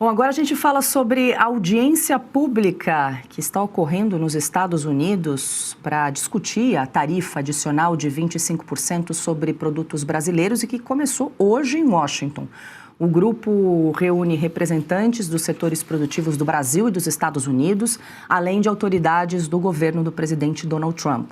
Bom, agora a gente fala sobre a audiência pública que está ocorrendo nos Estados Unidos para discutir a tarifa adicional de 25% sobre produtos brasileiros e que começou hoje em Washington. O grupo reúne representantes dos setores produtivos do Brasil e dos Estados Unidos, além de autoridades do governo do presidente Donald Trump.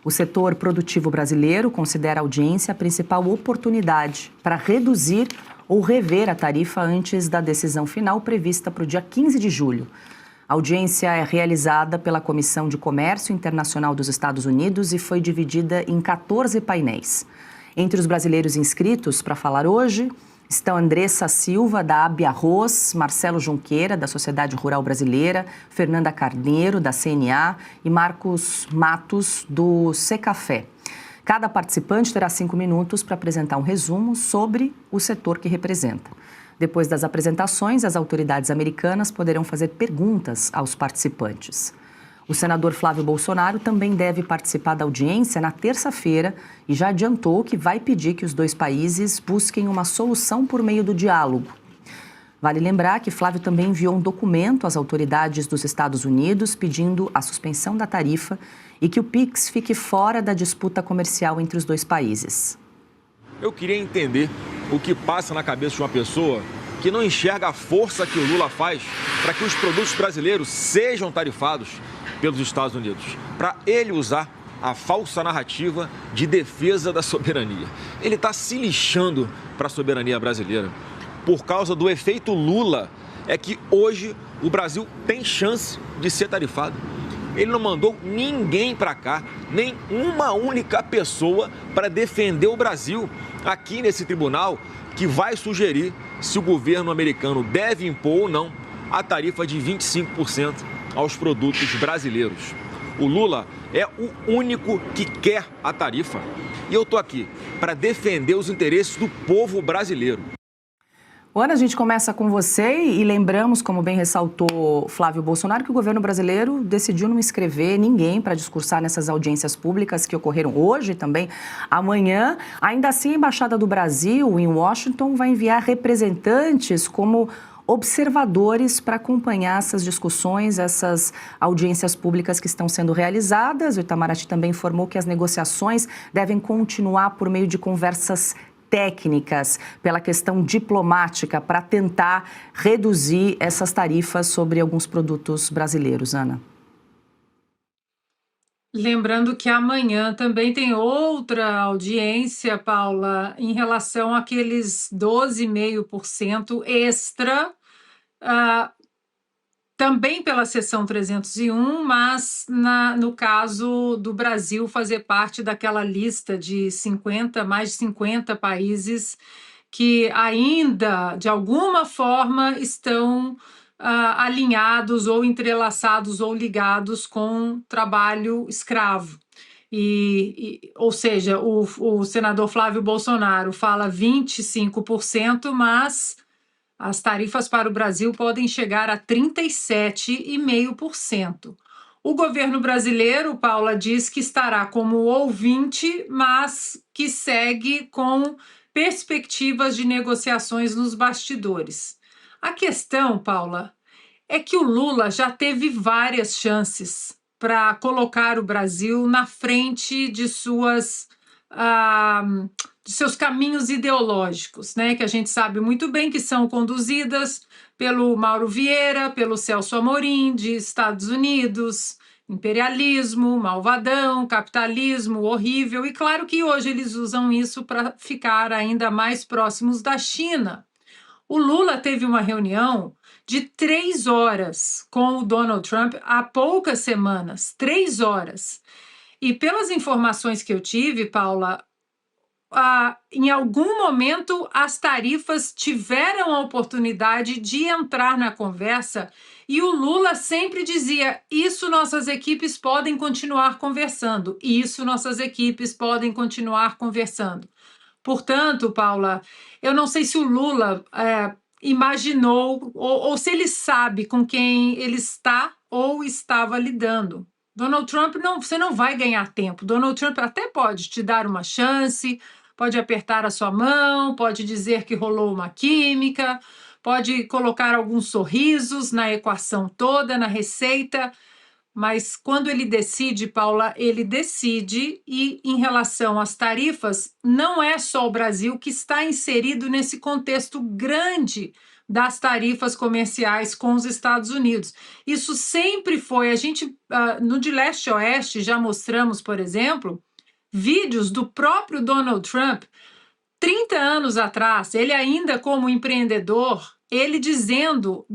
O setor produtivo brasileiro considera a audiência a principal oportunidade para reduzir ou rever a tarifa antes da decisão final prevista para o dia 15 de julho. A audiência é realizada pela Comissão de Comércio Internacional dos Estados Unidos e foi dividida em 14 painéis. Entre os brasileiros inscritos para falar hoje estão Andressa Silva, da AB Arroz, Marcelo Junqueira, da Sociedade Rural Brasileira, Fernanda Carneiro, da CNA e Marcos Matos, do Secafé. Cada participante terá 5 minutos para apresentar um resumo sobre o setor que representa. Depois das apresentações, as autoridades americanas poderão fazer perguntas aos participantes. O senador Flávio Bolsonaro também deve participar da audiência na terça-feira e já adiantou que vai pedir que os dois países busquem uma solução por meio do diálogo. Vale lembrar que Flávio também enviou um documento às autoridades dos Estados Unidos pedindo a suspensão da tarifa e que o PIX fique fora da disputa comercial entre os dois países. Eu queria entender o que passa na cabeça de uma pessoa que não enxerga a força que o Lula faz para que os produtos brasileiros sejam tarifados pelos Estados Unidos, para ele usar a falsa narrativa de defesa da soberania. Ele está se lixando para a soberania brasileira. Por causa do efeito Lula, é que hoje o Brasil tem chance de ser tarifado. Ele não mandou ninguém para cá, nem uma única pessoa para defender o Brasil aqui nesse tribunal que vai sugerir se o governo americano deve impor ou não a tarifa de 25% aos produtos brasileiros. O Lula é o único que quer a tarifa. E eu estou aqui para defender os interesses do povo brasileiro. Ana, a gente começa com você e lembramos, como bem ressaltou Flávio Bolsonaro, que o governo brasileiro decidiu não inscrever ninguém para discursar nessas audiências públicas que ocorreram hoje e também amanhã. Ainda assim, a Embaixada do Brasil em Washington vai enviar representantes como observadores para acompanhar essas discussões, essas audiências públicas que estão sendo realizadas. O Itamaraty também informou que as negociações devem continuar por meio de conversas técnicas, pela questão diplomática, para tentar reduzir essas tarifas sobre alguns produtos brasileiros. Ana. Lembrando que amanhã também tem outra audiência, Paula, em relação àqueles 12,5% extra, também pela seção 301, mas no caso do Brasil fazer parte daquela lista de mais de 50 países que ainda, de alguma forma, estão alinhados ou entrelaçados ou ligados com trabalho escravo. Ou seja, o senador Flávio Bolsonaro fala 25%, mas as tarifas para o Brasil podem chegar a 37,5%. O governo brasileiro, Paula, diz que estará como ouvinte, mas que segue com perspectivas de negociações nos bastidores. A questão, Paula, é que o Lula já teve várias chances para colocar o Brasil na frente de seus caminhos ideológicos, né, que a gente sabe muito bem que são conduzidas pelo Mauro Vieira, pelo Celso Amorim, de Estados Unidos, imperialismo, malvadão, capitalismo horrível, e claro que hoje eles usam isso para ficar ainda mais próximos da China. O Lula teve uma reunião de 3 horas com o Donald Trump há poucas semanas, 3 horas. E pelas informações que eu tive, Paula, em algum momento as tarifas tiveram a oportunidade de entrar na conversa e o Lula sempre dizia: isso nossas equipes podem continuar conversando, isso nossas equipes podem continuar conversando. Portanto, Paula, eu não sei se o Lula imaginou ou se ele sabe com quem ele está ou estava lidando. Donald Trump, você não vai ganhar tempo. Donald Trump até pode te dar uma chance, pode apertar a sua mão, pode dizer que rolou uma química, pode colocar alguns sorrisos na equação toda, na receita, mas quando ele decide, Paula, ele decide, e em relação às tarifas, não é só o Brasil que está inserido nesse contexto grande das tarifas comerciais com os Estados Unidos. Isso sempre foi, a gente, no de leste a oeste, já mostramos, por exemplo, vídeos do próprio Donald Trump, 30 anos atrás, ele ainda como empreendedor, ele dizendo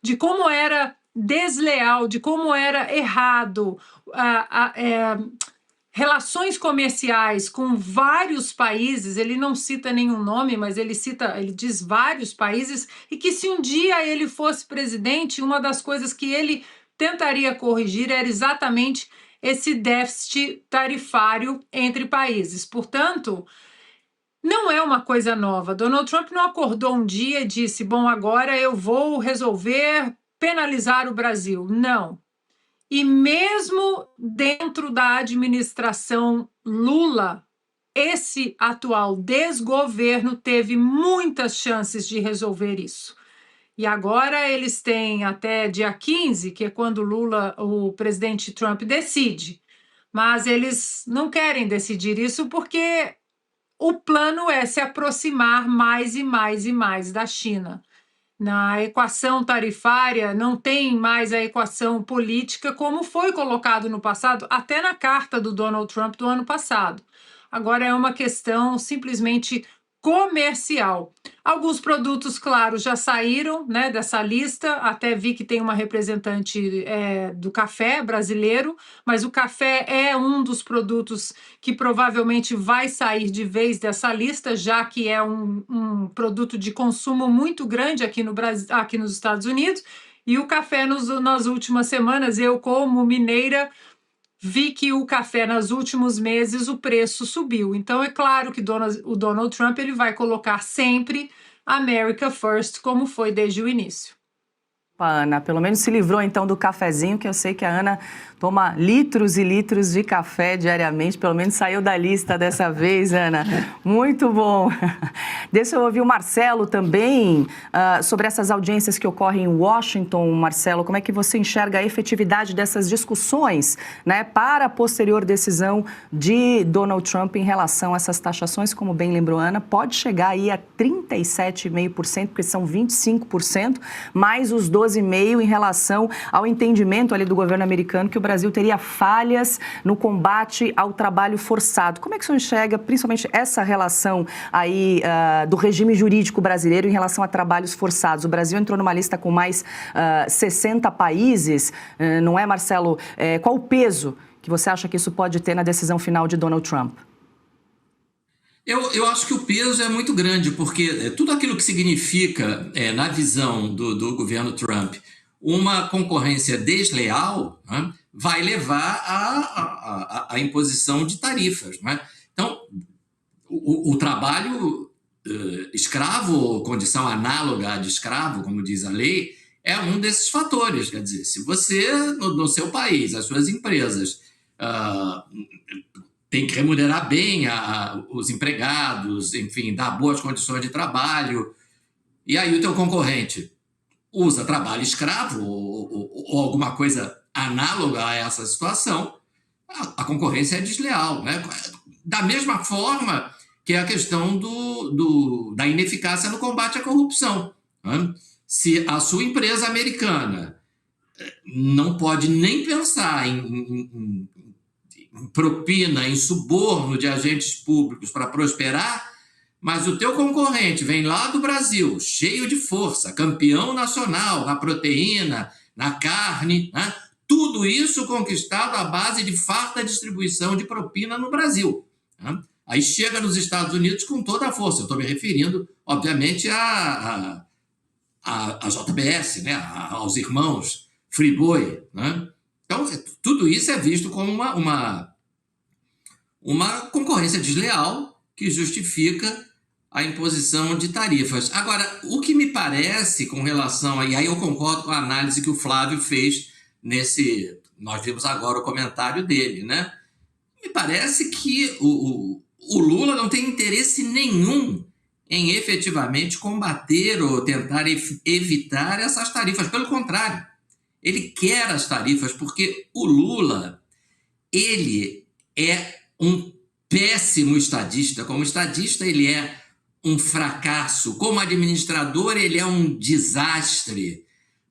de como era desleal, de como era errado, relações comerciais com vários países, ele não cita nenhum nome, mas ele diz vários países, e que se um dia ele fosse presidente, uma das coisas que ele tentaria corrigir era exatamente esse déficit tarifário entre países. Portanto, não é uma coisa nova. Donald Trump não acordou um dia e disse, bom, agora eu vou resolver penalizar o Brasil. Não. E mesmo dentro da administração Lula, esse atual desgoverno teve muitas chances de resolver isso. E agora eles têm até dia 15, que é quando o presidente Trump decide. Mas eles não querem decidir isso porque o plano é se aproximar mais e mais e mais da China. Na equação tarifária, não tem mais a equação política como foi colocado no passado, até na carta do Donald Trump do ano passado. Agora é uma questão simplesmente comercial. Alguns produtos, claro, já saíram, né, dessa lista, até vi que tem uma representante do café brasileiro, mas o café é um dos produtos que provavelmente vai sair de vez dessa lista, já que é um produto de consumo muito grande aqui no Brasil, aqui nos Estados Unidos, e o café nas últimas semanas, eu como mineira, vi que o café, nos últimos meses, o preço subiu. Então, é claro que o Donald Trump ele vai colocar sempre America First, como foi desde o início. Ana, pelo menos se livrou então do cafezinho, que eu sei que a Ana toma litros e litros de café diariamente, pelo menos saiu da lista dessa vez, Ana. Muito bom. Deixa eu ouvir o Marcelo também sobre essas audiências que ocorrem em Washington. Marcelo, como é que você enxerga a efetividade dessas discussões, né, para a posterior decisão de Donald Trump em relação a essas taxações? Como bem lembrou a Ana, pode chegar aí a 37,5%, porque são 25%, mais os 12,5% em relação ao entendimento ali do governo americano que o Brasil teria falhas no combate ao trabalho forçado. Como é que o senhor enxerga, principalmente, essa relação aí do regime jurídico brasileiro em relação a trabalhos forçados? O Brasil entrou numa lista com mais 60 países, não é, Marcelo? Qual o peso que você acha que isso pode ter na decisão final de Donald Trump? Eu acho que o peso é muito grande, porque tudo aquilo que significa, na visão do governo Trump, uma concorrência desleal, né, vai levar à imposição de tarifas. Né? Então, o trabalho escravo, ou condição análoga à de escravo, como diz a lei, é um desses fatores. Quer dizer, se você, no seu país, as suas empresas tem que remunerar bem os empregados, enfim, dar boas condições de trabalho, e aí o teu concorrente usa trabalho escravo ou alguma coisa análoga a essa situação, a concorrência é desleal. Né? Da mesma forma que é a questão da ineficácia no combate à corrupção. Né? Se a sua empresa americana não pode nem pensar em propina, em suborno de agentes públicos para prosperar, mas o teu concorrente vem lá do Brasil, cheio de força, campeão nacional na proteína, na carne, né? Tudo isso conquistado à base de farta distribuição de propina no Brasil. Né? Aí chega nos Estados Unidos com toda a força. Eu estou me referindo, obviamente, a JBS, né? Aos irmãos Friboi, né? Então, tudo isso é visto como uma concorrência desleal que justifica a imposição de tarifas. Agora, o que me parece com relação... E aí eu concordo com a análise que o Flávio fez nós vimos agora o comentário dele, né? Me parece que o Lula não tem interesse nenhum em efetivamente combater ou tentar evitar essas tarifas. Pelo contrário, ele quer as tarifas porque o Lula, ele é um péssimo estadista. Como estadista, ele é um fracasso. Como administrador, ele é um desastre.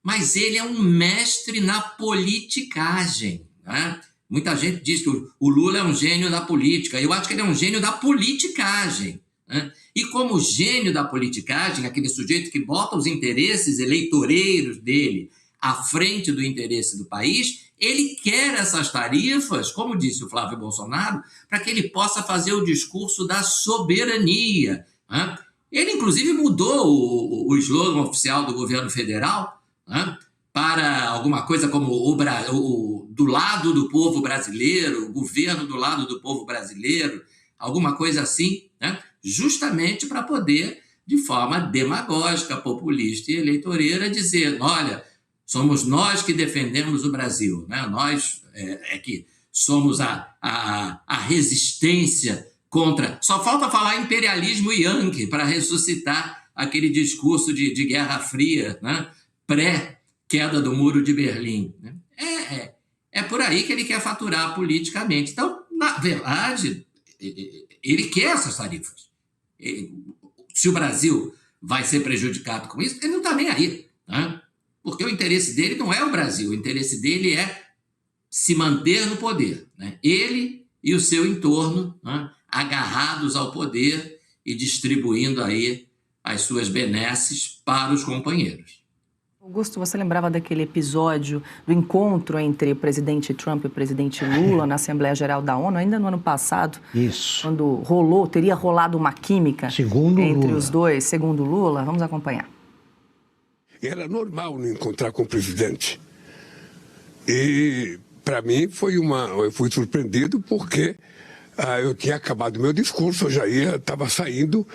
Mas ele é um mestre na politicagem, né? Muita gente diz que o Lula é um gênio da política. Eu acho que ele é um gênio da politicagem, né? E como gênio da politicagem, aquele sujeito que bota os interesses eleitoreiros dele à frente do interesse do país, ele quer essas tarifas, como disse o Flávio Bolsonaro, para que ele possa fazer o discurso da soberania, né? Ele, inclusive, mudou o slogan oficial do governo federal, né, para alguma coisa como do lado do povo brasileiro, o governo do lado do povo brasileiro, alguma coisa assim, né, justamente para poder, de forma demagógica, populista e eleitoreira, dizer, olha, somos nós que defendemos o Brasil, né? Nós que somos a resistência contra... Só falta falar imperialismo yankee para ressuscitar aquele discurso de Guerra Fria, né? Pré-queda do Muro de Berlim. Né? É por aí que ele quer faturar politicamente. Então, na verdade, ele quer essas tarifas. Se o Brasil vai ser prejudicado com isso, ele não está nem aí, né? Porque o interesse dele não é o Brasil, o interesse dele é se manter no poder, né? Ele e o seu entorno, né, agarrados ao poder e distribuindo aí as suas benesses para os companheiros. Augusto, você lembrava daquele episódio do encontro entre o presidente Trump e o presidente Lula na Assembleia Geral da ONU, ainda no ano passado? Isso. Quando teria rolado uma química segundo entre Lula. Os dois, segundo Lula. Vamos acompanhar. Era normal não encontrar com o presidente. E, para mim, eu fui surpreendido porque eu tinha acabado meu discurso, eu já estava saindo,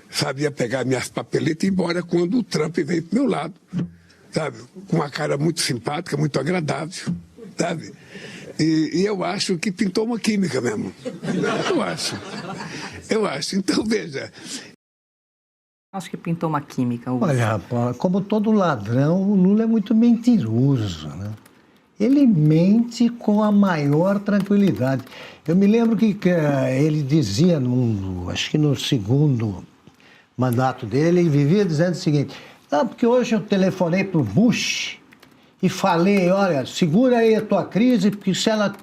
sabia pegar minhas papeletas e ir embora quando o Trump veio para o meu lado, sabe? Com uma cara muito simpática, muito agradável, sabe? E eu acho que pintou uma química mesmo. Eu acho. Então, veja... Acho que pintou uma química. Augusto. Olha, rapaz, como todo ladrão, o Lula é muito mentiroso, né? Ele mente com a maior tranquilidade. Eu me lembro que ele dizia, acho que no segundo mandato dele, ele vivia dizendo o seguinte, porque hoje eu telefonei para o Bush e falei, olha, segura aí a tua crise, porque se ela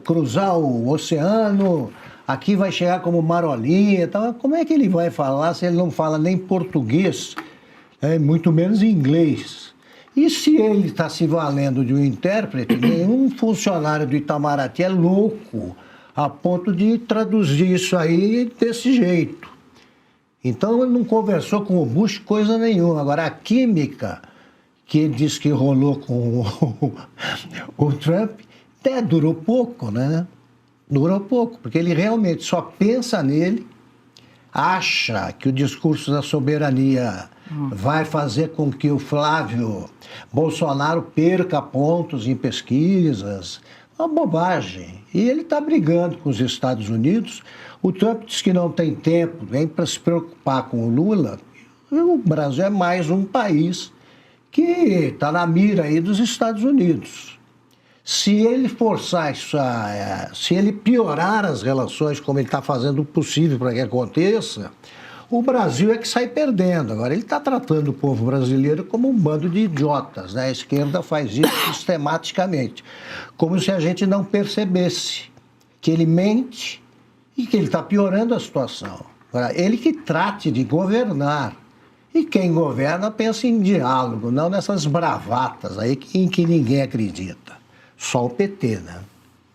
cruzar o oceano... Aqui vai chegar como marolinha, então, como é que ele vai falar se ele não fala nem português, muito menos inglês? E se ele está se valendo de um intérprete, nenhum funcionário do Itamaraty é louco a ponto de traduzir isso aí desse jeito. Então ele não conversou com o Bush coisa nenhuma. Agora a química que ele disse que rolou com o Trump até durou pouco, né? Durou pouco, porque ele realmente só pensa nele, acha que o discurso da soberania vai fazer com que o Flávio Bolsonaro perca pontos em pesquisas. Uma bobagem. E ele está brigando com os Estados Unidos. O Trump diz que não tem tempo nem para se preocupar com o Lula. E o Brasil é mais um país que está na mira aí dos Estados Unidos. Se ele forçar isso, se ele piorar as relações como ele está fazendo o possível para que aconteça, o Brasil é que sai perdendo. Agora, ele está tratando o povo brasileiro como um bando de idiotas, né? A esquerda faz isso sistematicamente, como se a gente não percebesse que ele mente e que ele está piorando a situação. Agora, ele que trate de governar. E quem governa pensa em diálogo, não nessas bravatas aí em que ninguém acredita. Só o PT, né?